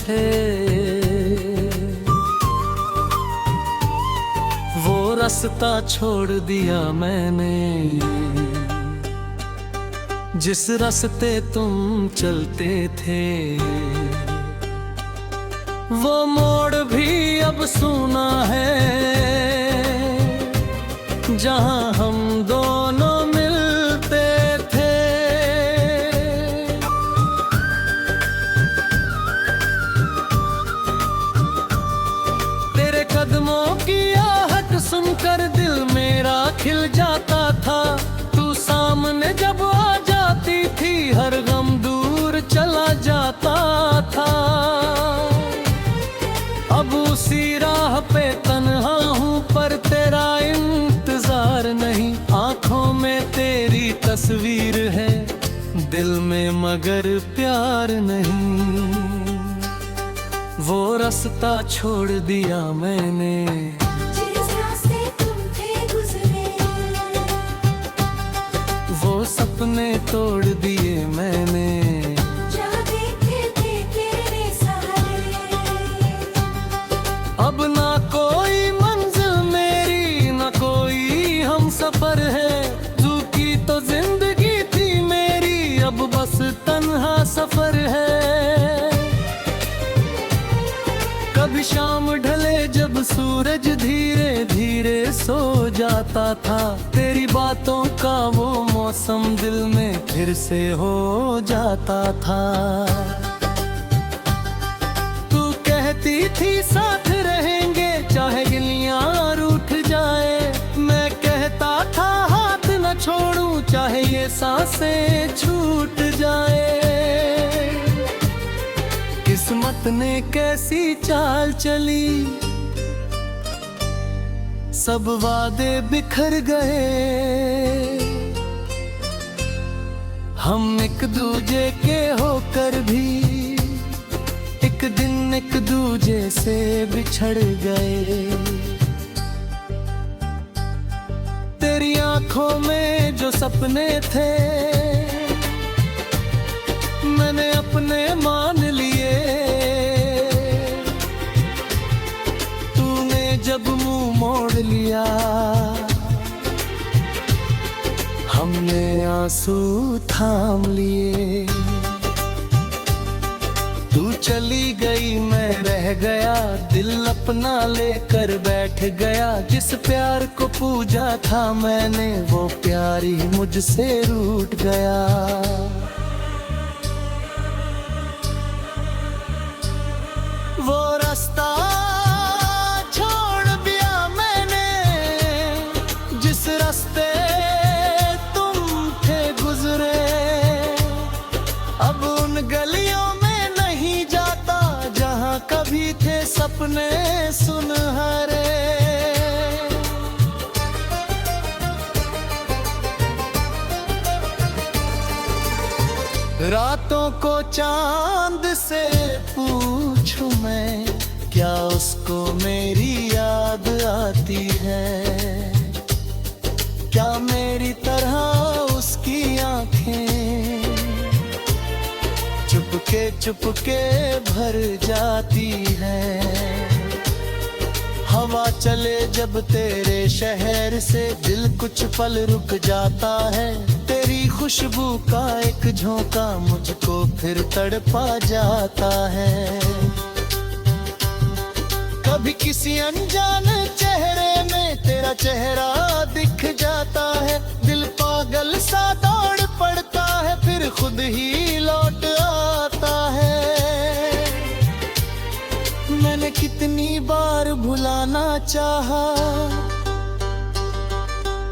थे। वो रास्ता छोड़ दिया मैंने जिस रास्ते तुम चलते थे। वो मोड़ भी अब सुना है जहां हम दोनों मिलते थे। तेरे कदमों की आहट सुनकर दिल मेरा खिल जाता था। तू सामने जब आ जाती थी हर गम दूर चला जाता था। अब उसी राह पे तन्हा हूँ पर तेरा इंतजार नहीं। आंखों में तेरी तस्वीर है दिल में मगर प्यार नहीं। वो रास्ता छोड़ दिया मैंने जिस रास्ते तुम थे गुजरे। वो सपने तोड़ दिए मैंने जहाँ देखे थे तेरे सहारे। अब ना कोई मंजिल मेरी ना कोई हम सफर है। तू की तो जिंदगी थी मेरी अब बस तन्हा सफर है। कभी शाम ढले जब सूरज धीरे धीरे सो जाता था। तेरी बातों का वो मौसम दिल में फिर से हो जाता था। तू कहती थी साथ रहेंगे चाहे गिलियां रूठ जाए। मैं कहता था हाथ न छोड़ूं चाहे ये सांसें छूट जाए। किस्मत ने कैसी चाल चली सब वादे बिखर गए। हम एक दूजे के होकर भी एक दिन एक दूजे से बिछड़ गए। तेरी आंखों में जो सपने थे मैंने अपने मान लिए। तूने जब मुंह मोड़ लिया हमने आंसू थाम लिए। तू चली गई मैं रह गया दिल अपना लेकर बैठ गया। जिस प्यार को पूजा था मैंने वो प्यार ही मुझसे रूठ गया। वो रास्ता छोड़ दिया मैंने जिस रास्ते तुम थे गुजरे। अब उन गलियों में नहीं जाता जहां कभी थे सपने सुनहरे। रातों को चांद से पूछूं मैं क्या उसको मेरी याद आती है। क्या मेरी तरह उसकी आंखें चुपके चुपके भर जाती हैं। हवा चले जब तेरे शहर से दिल कुछ पल रुक जाता है। तेरी खुशबू का एक झोंका मुझको फिर तड़पा जाता है। कभी किसी अनजान चेहरे में तेरा चेहरा दिख जाता है। दिल पागल सा दौड़ पड़ता है फिर खुद ही लौट आता है। मैंने कितनी बार भुलाना चाहा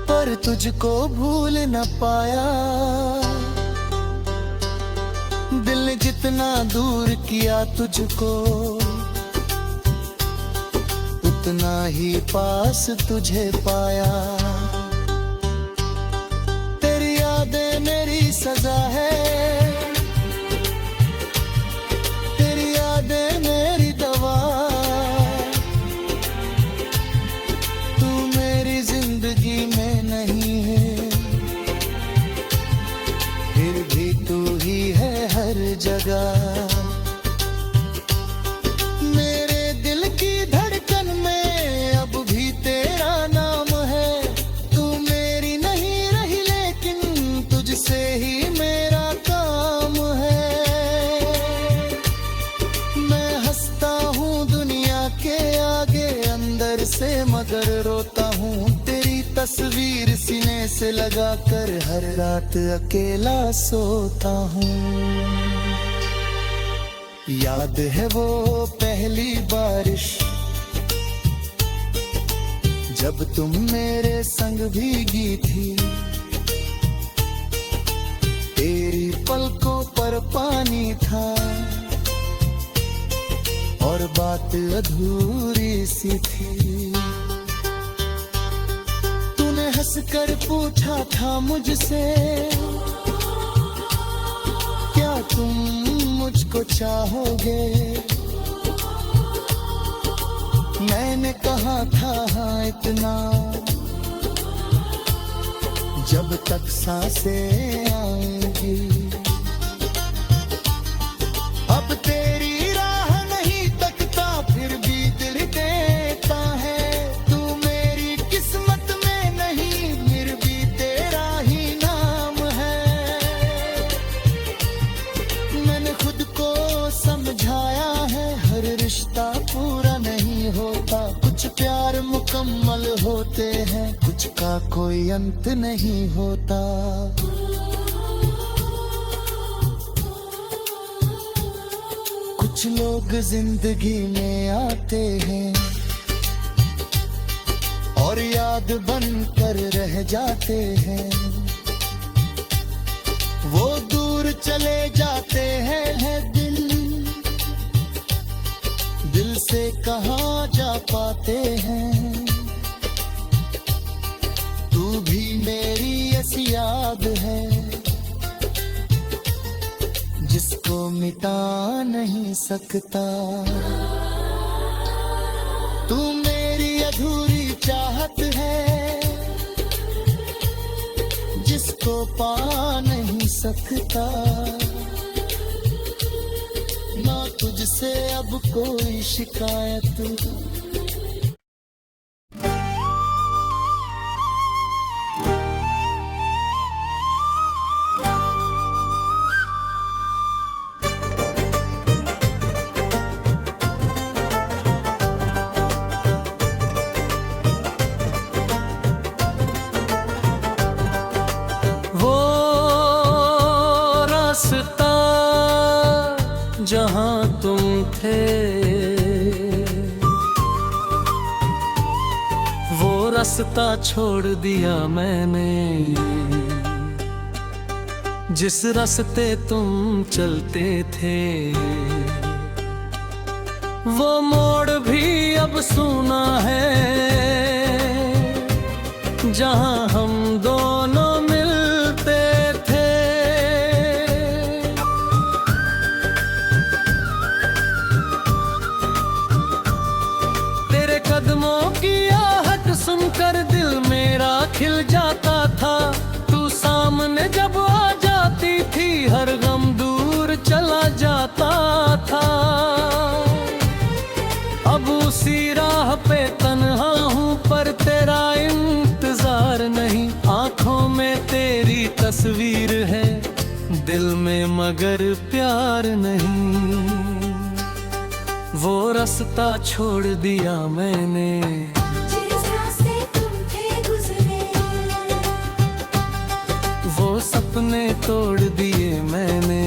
पर तुझको भूल न पाया। दिल ने जितना दूर किया तुझको उतना ही पास तुझे पाया। तेरी यादें मेरी सजा है, तेरी यादें मेरी दवा। तू मेरी जिंदगी में नहीं है फिर भी तू ही है हर जगह। तस्वीर सीने से लगाकर हर रात अकेला सोता हूँ। याद है वो पहली बारिश जब तुम मेरे संग भीगी थी। तेरी पलकों पर पानी था और बात अधूरी सी थी। तूने हंसकर पूछा था मुझसे, क्या तुम मुझको चाहोगे? मैंने कहा था हाँ इतना, जब तक सांसें आएंगी। अब तेरी राह नहीं तकता फिर भी दिल देता है। तू मेरी किस्मत में नहीं फिर भी तेरा ही नाम है। मैंने खुद को समझाया है हर रिश्ता पूरा नहीं होता। कुछ प्यार मुकम्मल होते हैं, कुछ का कोई अंत नहीं होता। कुछ लोग जिंदगी में आते हैं और याद बनकर रह जाते हैं। वो दूर चले जाते हैं, दिल से कहाँ जा पाते हैं। तू भी मेरी ऐसी याद है जिसको मिटा नहीं सकता। तू मेरी अधूरी चाहत है जिसको पा नहीं सकता। ना तुझसे अब कोई शिकायत। रास्ता जहाँ तुम थे, वो रास्ता छोड़ दिया मैंने। जिस रास्ते तुम चलते थे, वो मोड़ भी अब सुना है जहाँ हम दोनों सुनकर दिल मेरा खिल जाता था। तू सामने जब आ जाती थी हर गम दूर चला जाता था। अब उसी राह पे तन्हा हूँ पर तेरा इंतजार नहीं। आँखों में तेरी तस्वीर है, दिल में मगर प्यार नहीं। वो रास्ता छोड़ दिया मैंने, सपने तोड़ दिए मैंने।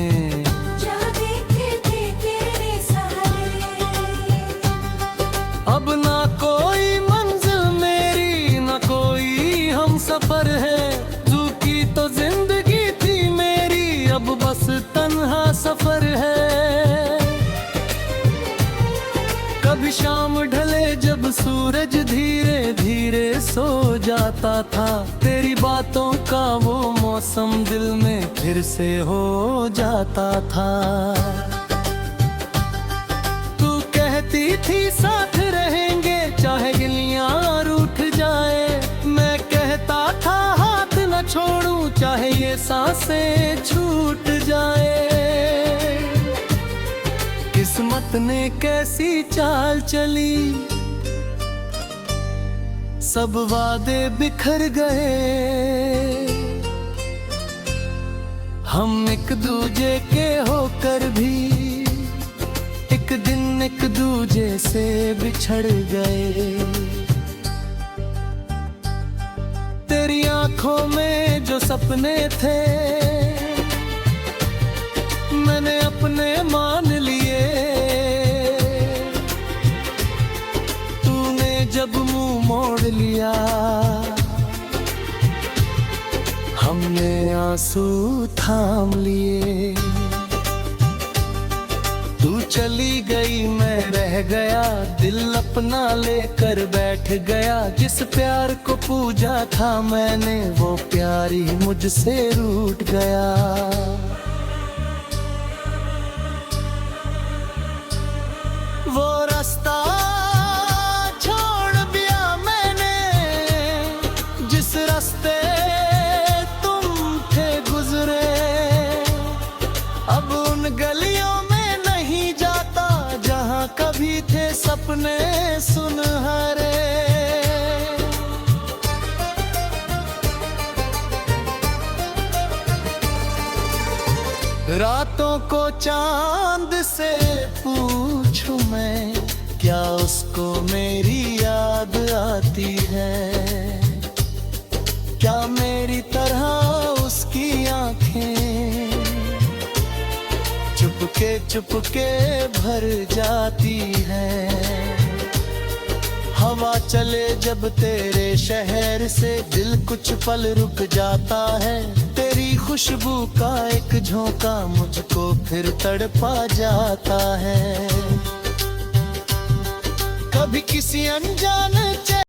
जहाँ देखे थे तेरे सहारे, अब ना कोई मंजिल मेरी ना कोई हम सफर है। तू की तो जिंदगी थी मेरी, अब बस तन्हा सफर है। कभी शाम ढले जब सूरज धीरे धीरे सो जाता था, तेरी बातों का वो मौसम दिल में फिर से हो जाता था। तू कहती थी साथ रहेंगे चाहे गिलियां रूठ जाए। मैं कहता था हाथ न छोड़ूं चाहे ये सांसें छूट जाए। किस्मत ने कैसी चाल चली, सब वादे बिखर गए। हम एक दूजे के होकर भी एक दिन एक दूजे से बिछड़ गए। आंखों में जो सपने थे मैंने अपने मान लिए। तूने जब मुंह मोड़ लिया हमने आंसू थाम लिए। तू चली गई मैं रह गया, दिल अपना लेकर बैठ गया। जिस प्यार को पूजा था मैंने वो प्यार ही मुझसे रूठ गया। वो रास्ता छोड़ दिया मैंने जिस रास्ते तुम थे गुजरे। अब उन गलियों में नहीं जाता जहां कभी थे सपने सुनहरे। रातों को चांद से पूछूं मैं क्या उसको मेरी याद आती है। क्या मेरी तरह उसकी आंखें चुपके चुपके भर जाती हैं। हवा चले जब तेरे शहर से दिल कुछ पल रुक जाता है। तेरी खुशबू का एक झोंका मुझको फिर तड़पा जाता है। कभी किसी अनजान